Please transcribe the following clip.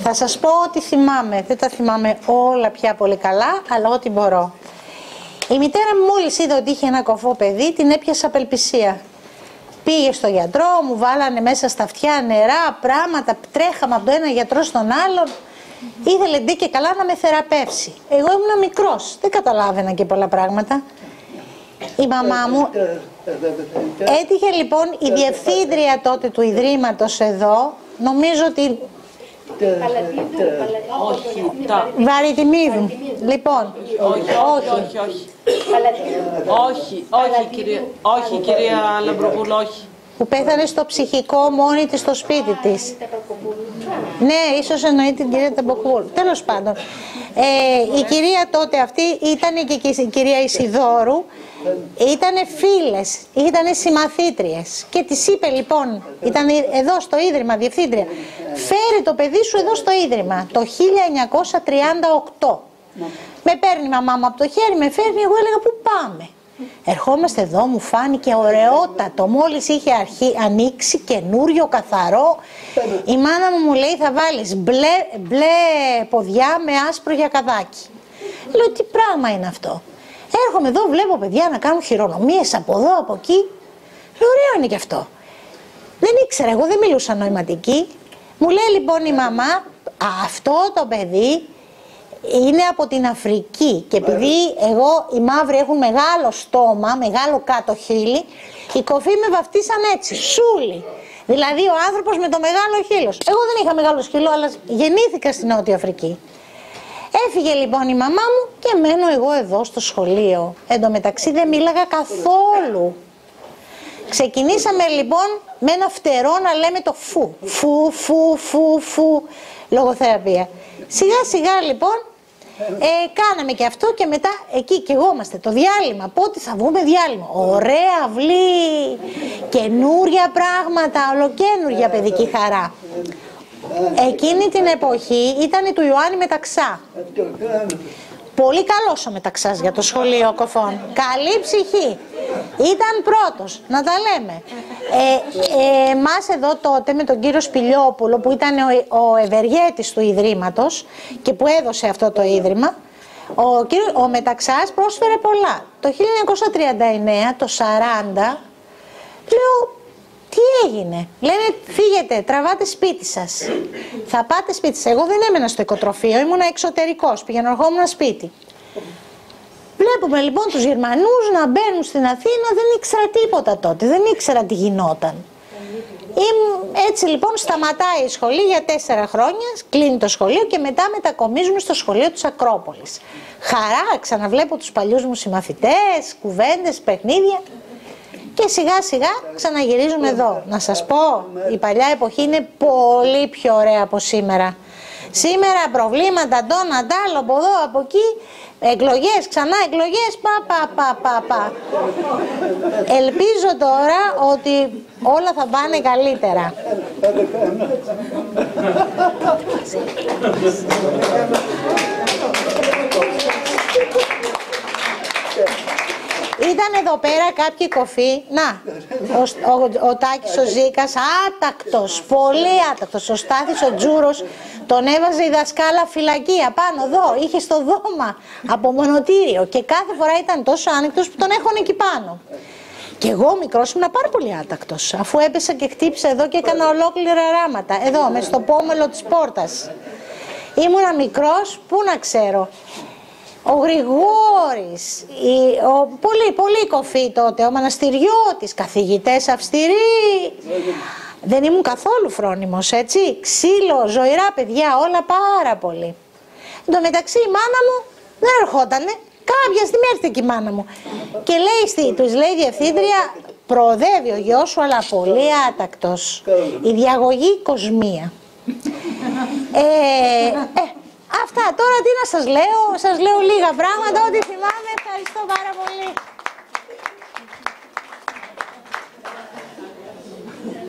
Θα σας πω ό,τι θυμάμαι. Δεν τα θυμάμαι όλα πια πολύ καλά, αλλά ό,τι μπορώ. Η μητέρα μου μόλις είδε ότι είχε ένα κοφό παιδί, την έπιασε απελπισία. Πήγε στο γιατρό, μου βάλανε μέσα στα αυτιά νερά, πράγματα, τρέχαμε από το ένα γιατρό στον άλλον. Ήθελε ντε και καλά να με θεραπεύσει. Εγώ ήμουν μικρός, δεν καταλάβαινα και πολλά πράγματα. Η μαμά μου έτυχε λοιπόν η διευθύντρια τότε του Ιδρύματος εδώ, νομίζω ότι... Βαρυτιμίδου. Λοιπόν, όχι, κυρία Λαμπροπούλου, όχι. Που πέθανε στο ψυχικό μόνη της στο σπίτι της. Ναι, ίσως εννοεί την κυρία Ταμποκούρου. Τέλος πάντων, η κυρία τότε αυτή ήταν και η κυρία Ισιδώρου. Ήτανε φίλες, ήτανε συμμαθήτριες και της είπε λοιπόν, ήταν εδώ στο Ίδρυμα διευθύντρια, φέρε το παιδί σου εδώ στο Ίδρυμα το 1938. Με παίρνει η μαμά μου από το χέρι, με φέρνει, εγώ έλεγα πού πάμε. Ερχόμαστε εδώ, μου φάνηκε ωραιότατο, μόλις είχε ανοίξει, καινούριο, καθαρό. Η μάνα μου λέει θα βάλεις μπλε ποδιά με άσπρο γιακαδάκι. Λέω τι πράγμα είναι αυτό. Έρχομαι εδώ, βλέπω παιδιά να κάνουν χειρονομίες από εδώ, από εκεί. Λέω, ωραίο είναι και αυτό. Δεν ήξερα, εγώ δεν μιλούσα νοηματική. Μου λέει λοιπόν η μαμά, αυτό το παιδί είναι από την Αφρική. Και επειδή οι μαύροι έχουν μεγάλο στόμα, μεγάλο κάτω χείλη, οι κοφοί με βαφτίσαν έτσι, Σούλη. Δηλαδή ο άνθρωπος με το μεγάλο χείλος. Εγώ δεν είχα μεγάλο χείλο, αλλά γεννήθηκα στην Νότια Αφρική. Έφυγε λοιπόν η μαμά μου και μένω εγώ εδώ στο σχολείο. Εν τω μεταξύ δεν μίλαγα καθόλου. Ξεκινήσαμε λοιπόν με ένα φτερό να λέμε το φου. Φου, λογοθεραπεία. Σιγά σιγά λοιπόν κάναμε και αυτό και μετά εκεί και εγώ είμαστε. Το διάλειμμα, πότε θα βγούμε διάλειμμα. Ωραία αυλή, καινούρια πράγματα, ολοκαίνουργια παιδική χαρά. Εκείνη την εποχή ήταν του Ιωάννη Μεταξά. Πολύ καλός ο Μεταξάς για το σχολείο Κοφών. Καλή ψυχή. Ήταν πρώτος, να τα λέμε. Εμάς εδώ τότε με τον κύριο Σπηλιόπουλο που ήταν ο ευεργέτης του Ιδρύματος και που έδωσε αυτό το Ίδρυμα, ο Μεταξάς πρόσφερε πολλά. Το 1939, το 40, λέω... Τι έγινε, λένε φύγετε, τραβάτε σπίτι σας. Θα πάτε σπίτι σας. Εγώ δεν έμενα στο οικοτροφείο, ήμουνα εξωτερικός, ερχόμουν σπίτι. Βλέπουμε λοιπόν τους Γερμανούς να μπαίνουν στην Αθήνα, δεν ήξερα τίποτα τότε, δεν ήξερα τι γινόταν. Έτσι λοιπόν σταματάει η σχολή για 4 χρόνια, κλείνει το σχολείο και μετά μετακομίζουμε στο σχολείο της Ακρόπολης. Χαρά, ξαναβλέπω τους παλιούς μου συμμαθητές, κουβέντες, παιχνίδια. Και σιγά σιγά ξαναγυρίζουμε εδώ. Να σας πω, η παλιά εποχή είναι πολύ πιο ωραία από σήμερα. Σήμερα προβλήματα, τόνα, τάλο, από εδώ, από εκεί, εκλογές, ξανά εκλογές, πα. Ελπίζω τώρα ότι όλα θα πάνε καλύτερα. Ήταν εδώ πέρα κάποιοι κοφοί, να, ο Τάκης ο Ζήκας, άτακτος, πολύ άτακτος, ο Στάθης ο Τζούρος, τον έβαζε η δασκάλα φυλακή απάνω εδώ, είχε στο δώμα από μονοτήριο και κάθε φορά ήταν τόσο άνεκτος που τον έχωνε εκεί πάνω. Και εγώ μικρός ήμουν πάρα πολύ άτακτος, αφού έπεσα και χτύπησα εδώ και έκανα ολόκληρα ράματα, εδώ, μες στο πόμελο της πόρτας. Ήμουνα μικρός, πού να ξέρω. Ο Γρηγόρης, πολύ κοφή τότε, ο Μαναστηριώτης, καθηγητές αυστηροί. Δεν ήμουν καθόλου φρόνιμος, έτσι. Ξύλο, ζωηρά παιδιά, όλα πάρα πολύ. Εν τω μεταξύ η μάνα μου δεν ερχότανε. Κάποια στιγμή έρθει και η μάνα μου. Και τους λέει η διευθύντρια, προοδεύει ο γιος σου, αλλά πολύ άτακτος. Η διαγωγή Κοσμία. Αυτά τώρα τι να σας λέω λίγα πράγματα, ό,τι θυμάμαι.